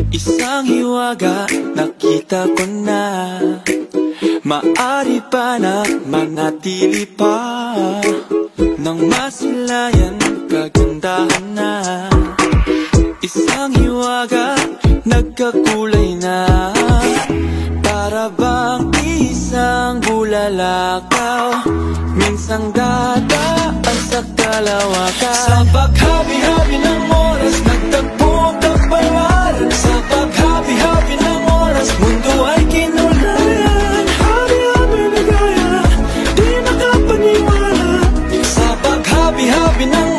Isang hiwaga nakita ko na, maari pa na manatili pa, nang masilayan kagandahan na. Isang hiwaga nagkakulay na, para bang isang bulalakaw, minsang dadaan sa kalawakan. Sa paghabi-habi ng oras, nagtagpo ang kapalaran. Sa paghabi-habi ng oras, mundo ay kinulayan. Habi-habi na gaya, di makapaniwala. Sa paghabi-habi ng